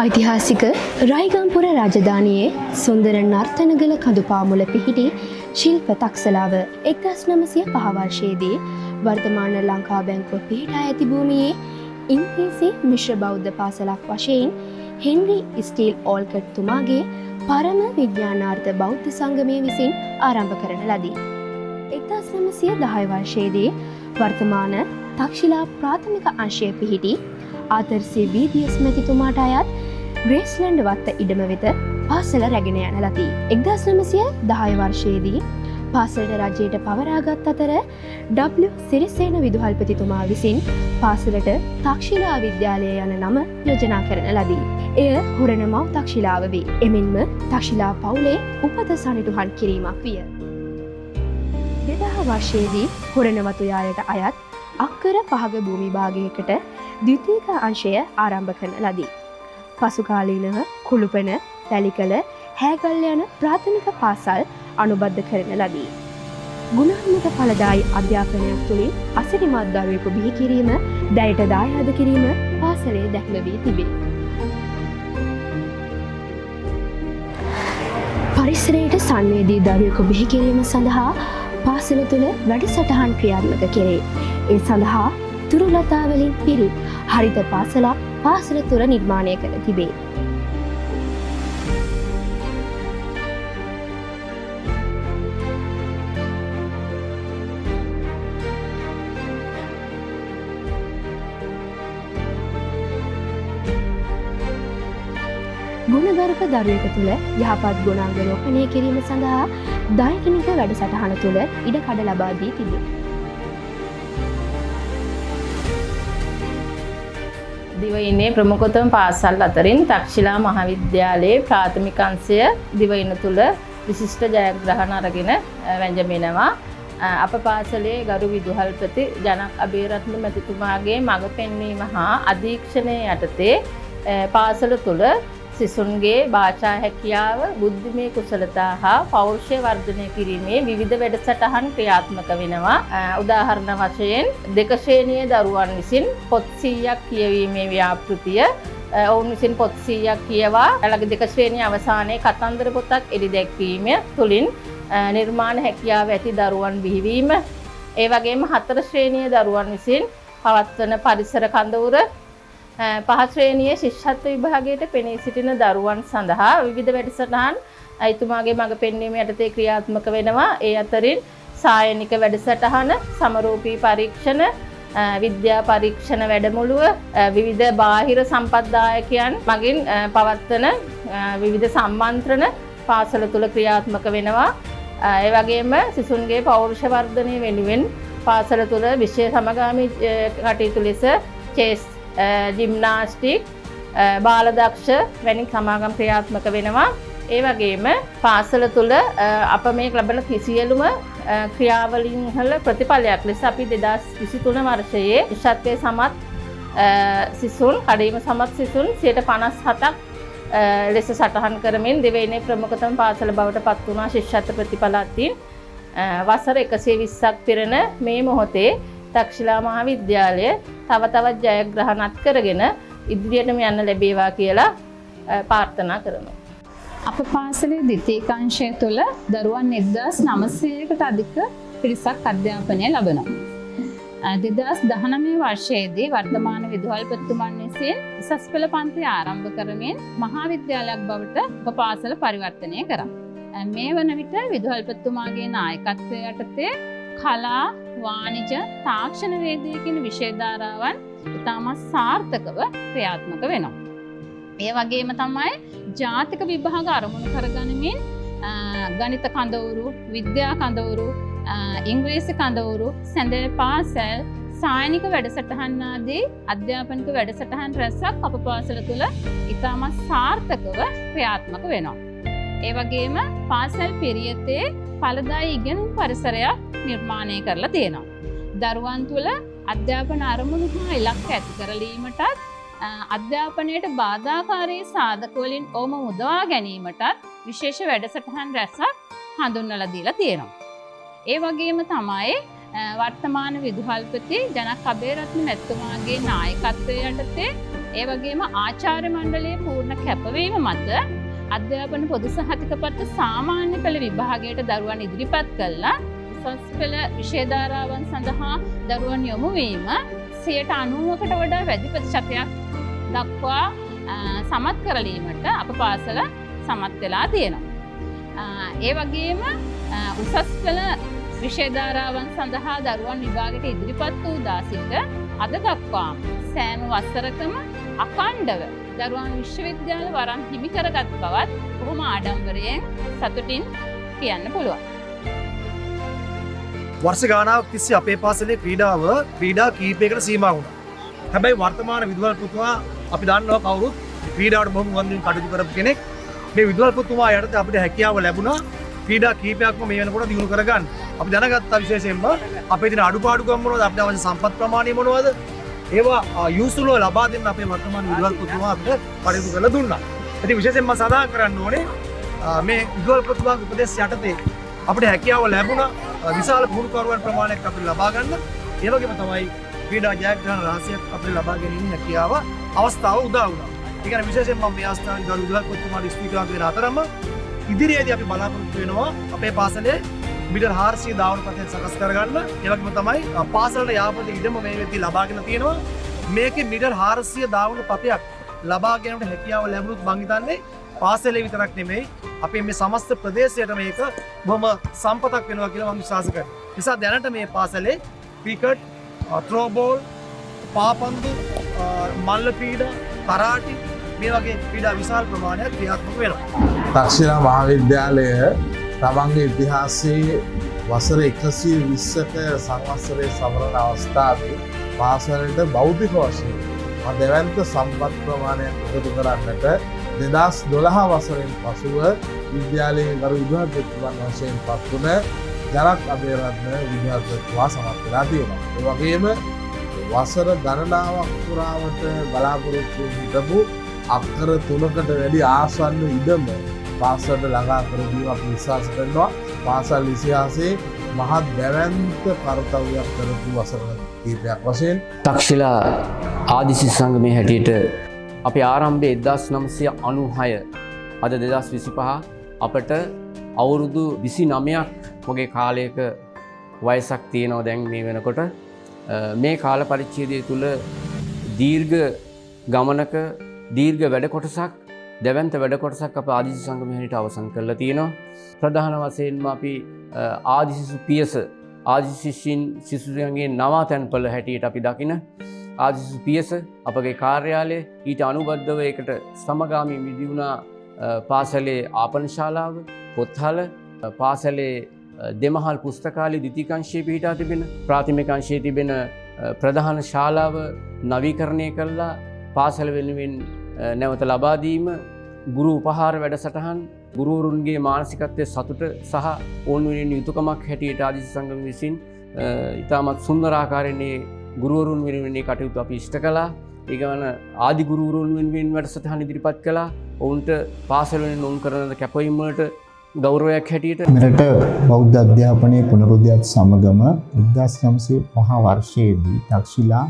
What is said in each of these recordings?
ඓතිහාසික රයිගම්පුර රාජධානියේ සුන්දර නර්තනගල කඳුපාමුල පිහිටි ශිල්ප තක්සලාව 1905 වර්ෂයේදී වර්තමාන ලංකා බැංකුව පිහිටා ඇති භූමියේ ඉංග්‍රීසි මිශ්‍ර බෞද්ධ පාසලක් වශයෙන් හෙන්රි ස්ටීල් ඕල්කට් තුමාගේ පරම විද්‍යානාර්ථ බෞද්ධ සංගමය විසින් ආරම්භ කරන ලදී. 1910 වර්ෂයේදී වර්තමාන තක්ෂිලා ප්‍රාථමික අංශය පිහිටි ආතර්.සී. වීදියස් මැතිතුමාට අයත් ග්‍රේස්ලන්ඩ් වත්ත ඉඩම වෙත පාසල රැගෙන යන ලදී. 1910 වර්ෂයේදී පාසලට රජයට පවරාගත් අතර W. සිරිසේන විදුහල්පතිතුමා විසින් පාසලට තක්ෂිලා විද්‍යාලය යන නම යෝජනා කරන ලදී. එය හොරණ මව් තක්ෂිලාව වේ. එමෙන්ම තක්ෂිලා පවුලේ උපත සනිටුහන් කිරීමක් විය. 2000 වර්ෂයේදී හොරණ වතුයාලට අයත් අක්කර පහක භූමි භාගයකට ද්විතීක අංශය ආරම්භ කරන ලදී. පසුකාලීනව කුළුපන, පැලිකල, හැගල් යන ප්‍රාථමික පාසල් අනුබද්ධ කරන ලදී. ගුණාත්මක ඵලදායී අධ්‍යාපනයක් තුළින් අසිරිමත් දරුවෙකු බිහි කිරීම, දැයට දායාද කිරීම පාසලේ දැක්ම වී තිබේ. පරිසරයට සංවේදී දරුවෙකු බිහි කිරීම සඳහා පාසල තුළ වැඩසටහන් ක්‍රියාත්මක කෙරේ. ඒ සඳහා තුරුලතාවලින් පිරිත් හරිත පාසලක් පාසල තුළ නිර්මාණය කර තිබේ. ගුණගරුක දරුවෙකු තුළ යහපත් ගුණාංග රෝපණය කිරීම සඳහා දායකනික වැඩසටහන තුළ ඉඩකඩ ලබා දී තිබේ. දිවයිනේ ප්‍රමුඛතම පාසල් අතරින් තක්ෂිලා මහාවිද්‍යාලයේ ප්‍රාථමික අංශය දිවයින තුල විශිෂ්ට ජයග්‍රහණ අරගෙන වැඳෙනවා. අප පාසලේ ගරු විදුහල්පති ජනක් අබේරත්න මැතිතුමාගේ මඟ පෙන්වීම හා අධීක්ෂණය යටතේ පාසල තුල සිසුන්ගේ භාෂා හැකියාව, බුද්ධිමය කුසලතා හා පෞරුෂය වර්ධනය කිරීමේ විවිධ වැඩසටහන් ක්‍රියාත්මක වෙනවා. උදාහරණ වශයෙන් දෙක ශ්‍රේණියේ දරුවන් විසින් පොත් 100ක් කියවීමේ ව්‍යාපෘතිය ඔවුන් විසින් පොත් 100ක් කියවා ළඟ දෙක ශ්‍රේණිය අවසානයේ කතන්දර පොතක් එළි දැක්වීම තුළින් නිර්මාණ හැකියාව ඇති දරුවන් බිහිවීම, ඒ වගේම 4 ශ්‍රේණියේ දරුවන් විසින් පවත්වන පරිසර කඳවුර, 5 ශ්‍රේණියේ ශිෂ්‍යත්ව විභාගයට පෙනී සිටින දරුවන් සඳහා විවිධ වැඩසටහන් එතුමාගේ මඟ පෙන්වීම යටතේ ක්‍රියාත්මක වෙනවා. ඒ අතරින් සායනික වැඩසටහන, සමරූපී පරීක්ෂණ, විද්‍යා පරීක්ෂණ වැඩමුළුව, විවිධ බාහිර සම්පත්දායකයන් මගින් පවත්වන විවිධ සම්මන්ත්‍රණ පාසල තුල ක්‍රියාත්මක වෙනවා. ඒ වගේම සිසුන්ගේ පෞරුෂ වර්ධනය වෙනුවෙන් පාසල තුල විෂය සමගාමී කටයුතු ලෙස චෙස්, ජිම්නාස්ටික්, බාලදක්ෂ වැනි සමාගම් ක්‍රියාත්මක වෙනවා. ඒ වගේම පාසල තුළ අප මේ ලබන සියලුම ක්‍රියාවලින් වල ප්‍රතිඵලයක් ලෙස අපි 2023 වර්ෂයේ විෂත්වයේ සමත් සිසුන්, කඩේම සමත් සිසුන් 57ක් ලෙස සටහන් කරමින් දෙවයිනේ ප්‍රමුඛතම පාසල බවට පත් වුණා. ශිෂ්‍යත්ව ප්‍රතිඵල අතින් වසර 120ක් පිරෙන මේ මොහොතේ තක්ෂිලා මහාවිද්‍යාලය තව තවත් ජයග්‍රහණත් කරගෙන ඉදිරියටම යන්න ලැබේවා කියලා ප්‍රාර්ථනා කරනවා. අප පාසලේ ද්විතීක අංශය තුළ දරුවන් 1900කට අධික පිරිසක් අධ්‍යාපනය ලබනවා. 2019 වර්ෂයේදී වර්තමාන විදුහල්පතිතුමන් විසින් උසස් පෙළ පන්ති ආරම්භ කරමින් මහාවිද්‍යාලයක් බවට අප පාසල පරිවර්තනය කරා. මේ වන විට විදුහල්පතිතුමාගේ නායකත්වය යටතේ කලා, වාණිජ, තාක්ෂණ වේදිකේ කියන විෂය ධාරාවන් ඉතාමත් සාර්ථකව ක්‍රියාත්මක වෙනවා. ඒ වගේම තමයි ජාතික විභාග අරමුණු කරගනිමින් ගණිත කඳවුරු, විද්‍යා කඳවුරු, ඉංග්‍රීසි කඳවුරු, සැඳෑ පාසල්, සායනික වැඩසටහන් ආදී අධ්‍යාපනික වැඩසටහන් රැසක් අප පාසල තුළ ඉතාමත් සාර්ථකව ක්‍රියාත්මක වෙනවා. ඒ වගේම පාසල් පිරියතේ ඵලදායී ඉගෙනුම් පරිසරයක් නිර්මාණය කරලා තියෙනවා. දරුවන් තුළ අධ්‍යාපන අරමුණු හා ඉලක්ක ඇති කරලීමටත් අධ්‍යාපනයට බාධාකාරී සාධක වලින් ඔවුන් මුදවා ගැනීමටත් විශේෂ වැඩසටහන් රැසක් හඳුන්වලා දීලා තියෙනවා. ඒ වගේම තමයි වර්තමාන විදුහල්පති ජනක් අබේරත්න මැතිතුමාගේ නායකත්වය යටතේ ඒ වගේම ආචාර්ය මණ්ඩලයේ පූර්ණ කැපවීම මත අධ්‍යාපන පොදු සහතිකපත්ත සාමාන්‍ය පෙළ විභාගයට දරුවන් ඉදිරිපත් කළා. උසස් පෙළ විෂය ධාරාවන් සඳහා දරුවන් යොමු වීම 90%කට වඩා වැඩි ප්‍රතිශතයක් දක්වා සමත් කරලීමට අප පාසල සමත් වෙලා තියෙනවා. ඒ වගේම උසස් පෙළ විෂය ධාරාවන් සඳහා දරුවන් විභාගයට ඉදිරිපත් වූ දා සිට අද දක්වාම සෑම වසරකම අඛණ්ඩව දරුවන් විශ්වවිද්‍යාල වරම් හිමි කරගත් බවත් බොහොම ආඩම්බරයෙන් සතුටින් කියන්න පුළුවන්. වර්ෂ ගානාවක් තිස්සේ අපේ පාසලේ ක්‍රීඩා කීපයකට සීමා වුණා. හැබැයි වර්තමාන විදුහල්පතිතුමා අපි දන්නවා කවුරුත් ක්‍රීඩාවට බොහොම උනන්දුවෙන් කටයුතු කරපු කෙනෙක්. මේ විදුහල්පතිතුමා යටතේ අපිට හැකියාව ලැබුණා ක්‍රීඩා කීපයක්ම මේ වෙනකොට දිනු කරගන්න. අපි දැනගත්තා විශේෂයෙන්ම අපේ තියෙන අඩුපාඩුකම් මොනවද, අපිට අවශ්‍ය සම්පත් ප්‍රමාණය මොනවද, ඒවා යූස්ෆුල්ව ලබා දෙන්න අපේ වර්තමාන විදුහල්පතිතුමා අපිට කටයුතු කරලා දුන්නා. ඉතින් විශේෂයෙන්ම සඳහන් කරන්න ඕනේ මේ විදුහල්පතිතුමාගේ උපදෙස් යටතේ අපිට හැකියාව ලැබුණා විශාල පුහුණුකරුවන් ප්‍රමාණයක් අපිට ලබා ගන්න. ඒ වගේම තමයි ක්‍රීඩා ජයග්‍රහණ රහසයක් අපිට ලබා ගැනීම හැකියාව අවස්ථාව උදා වුණා. ඒ කියන්නේ විශේෂයෙන්ම මම මේ අවස්ථාවේ ගරු විදුහල්පතිතුමාට ස්තුතිවන්ත වෙන අතරම ඉදිරියේදී අපි බලාපොරොත්තු වෙනවා අපේ පාසලේ මීටර් 400 ධාවන පථයක් සකස් කරගන්න. ඒ වගේම තමයි පාසලට යාපත ඉඩම මේ වෙද්දී ලබාගෙන තියෙනවා. මේකේ මීටර් 400 ධාවන පථයක් ලබා ගැනීමට හැකියාව ලැබුණොත් මං හිතන්නේ පාසලේ විතරක් නෙමෙයි අපේ මේ සමස්ත ප්‍රදේශයට මේක බොහොම සම්පතක් වෙනවා කියලා මම විශ්වාස කරනවා. නිසා දැනට මේ පාසලේ ක්‍රිකට්, ත්‍රෝ බෝල්, පාපන්දු, මල්ල ක්‍රීඩා, කරාටි මේ වගේ ක්‍රීඩා විශාල ප්‍රමාණයක් ක්‍රියාත්මක වෙනවා. තක්ෂිලා මහාවිද්‍යාලය තමන්ගේ ඉතිහාසයේ වසර 120ක සංවත්සරයේ සමරන අවස්ථාවේ පාසලට බෞද්ධ වශයෙන් දෙවන්ත සම්පත් ප්‍රමාණයක් එකතු කරන්නට 2012 වසරෙන් පසුව විද්‍යාලයේ ගරු විදුහල්පතිතුමන් වශයෙන් පත් වුණ ජරත් අබේරත්න විදුහල්පතිතුමා සමත් වෙලා තියෙනවා. ඒ වගේම වසර ගණනාවක් පුරාවට බලාපොරොත්තු හිටපු අක්කර 3කට වැඩි ආසන්න ඉඩම පාසලට ළඟා කර දීම අපි විශ්වාස කරනවා. පාසල් ඉතිහාසයේ මහත් දැවැන්ත කර්තව්‍යයක් කරපු වසර කීපයක් වශයෙන් තක්ෂිලා ආදිසි සංගමයේ හැටියට අපි ආරම්භයේ 1996 අද 2025 අපට අවුරුදු 29ක් වගේ කාලයක වයසක් තියෙනවා දැන් මේ වෙනකොට. මේ කාල පරිච්ඡේදය තුළ දීර්ඝ ගමනක දීර්ඝ වැඩ කොටසක් දැවැන්ත වැඩ කොටසක් අප ආදිසි සංගමයේ හැටියට අවසන් කරලා තියෙනවා. ප්‍රධාන වශයෙන්ම අපි ආදිසි පියස ආදිසි ශිෂ්‍යයන්ගේ නවාතැන්පළ හැටියට අපි දකින ආදිසි පියස අපගේ කාර්යාලය ඊට අනුබද්ධව ඒකට සමගාමී විදිවුණා පාසලේ ආපන ශාලාව, පොත්හල, පාසලේ දෙමහල් පුස්තකාලය ද්විතීක අංශයේ පිහිටා තිබෙන ප්‍රාථමික අංශයේ තිබෙන ප්‍රධාන ශාලාව නවීකරණය කළා. පාසල වෙනුවෙන් නැවත ලබා දීම, ගුරු උපහාර වැඩසටහන්, ගුරුවරුන්ගේ මානසිකත්වයේ සතුට සහ ඔවුන් වෙනුවෙන් යුතුයකමක් හැටියට ආදිසි සංගම විසින් ඉතාමත් සුන්දර ආකාරයෙන් ගුරුවරුන් වෙනුවෙන් කටයුතු අපි ඉෂ්ට කළා. ඒ ගමන ආදි ගුරුවරුන් වෙනුවෙන් වැඩසටහන් ඉදිරිපත් කළා. ඔවුන්ට පාසල වෙනුවෙන් ඔවුන් කරන කැපවීම වලට ගෞරවයක් හැටියට මෙරට බෞද්ධ අධ්‍යාපනයේ පුනරුද්‍යාත් සමගම 1905 වර්ෂයේදී තක්ෂිලා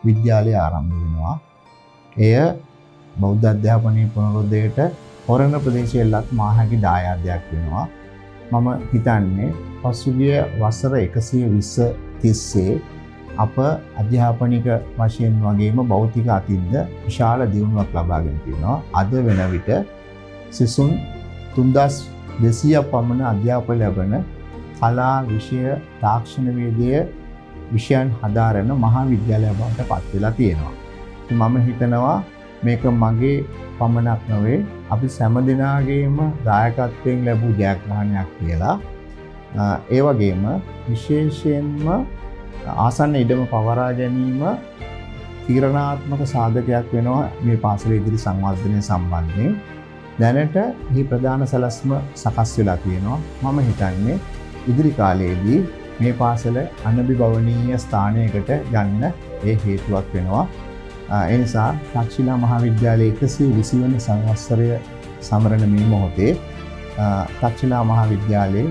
විද්‍යාලය ආරම්භ වෙනවා. එය බෞද්ධ අධ්‍යාපනයේ පුනරුද්දයට හොරණ ප්‍රදේශයලත් මාහගේ දායාදයක් වෙනවා. මම හිතන්නේ පසුගිය වසර 120 තිස්සේ අප අධ්‍යාපනික වශයෙන් වගේම භෞතික අතින්ද විශාල දියුණුවක් ලබාගෙන තියෙනවා. අද වෙන විට සිසුන් 3200ක් පමණ අධ්‍යාපන ලැබෙන කලා විෂය තාක්ෂණ වේදය විෂයන් හදාරන මහා විද්‍යාලයක් බවට පත් වෙලා තියෙනවා. මම හිතනවා මේක මගේ පමණක් නොවේ අපි සෑම දිනාගේම දායකත්වයෙන් ලැබූ ජයග්‍රහණයක් කියලා. ඒ වගේම විශේෂයෙන්ම ආසන්න ඉඩම පවරා ගැනීම තීරණාත්මක සාධකයක් වෙනවා මේ පාසලේ ඉදිරි සංවර්ධනය සම්බන්ධයෙන්. දැනට මේ ප්‍රධාන සැලැස්ම සකස් වෙලා තියෙනවා. මම හිතන්නේ ඉදිරි කාලයේදී මේ පාසල අනබිබවනීය ස්ථානයකට යන්න ඒ හේතුවක් වෙනවා. ඒ නිසා තක්ෂිලා මහාවිද්‍යාලයේ 120 වන සංවත්සරය සමරන මේ මොහොතේ තක්ෂිලා මහාවිද්‍යාලයේ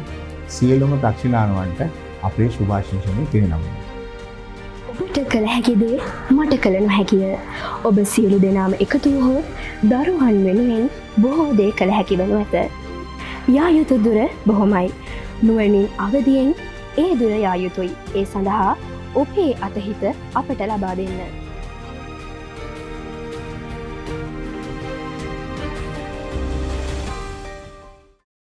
සියලුම තක්ෂිලානුවන්ට අපේ සුභාශිංසනය ගෙනනවා. ඔබට කළ හැකිදේ මට කළ නොහැකිය. ඔබ සියලු දෙනාම එකතු වුවහොත් දරුවන් වෙනුවෙන් බොහෝ දේ කළ හැකි වනු ඇත. යා යුතු දුර බොහොමයි. නුවණින් අවදියෙන් ඒ දුර යා යුතුයි. ඒ සඳහා ඔබේ අතහිත අපට ලබා දෙන්න.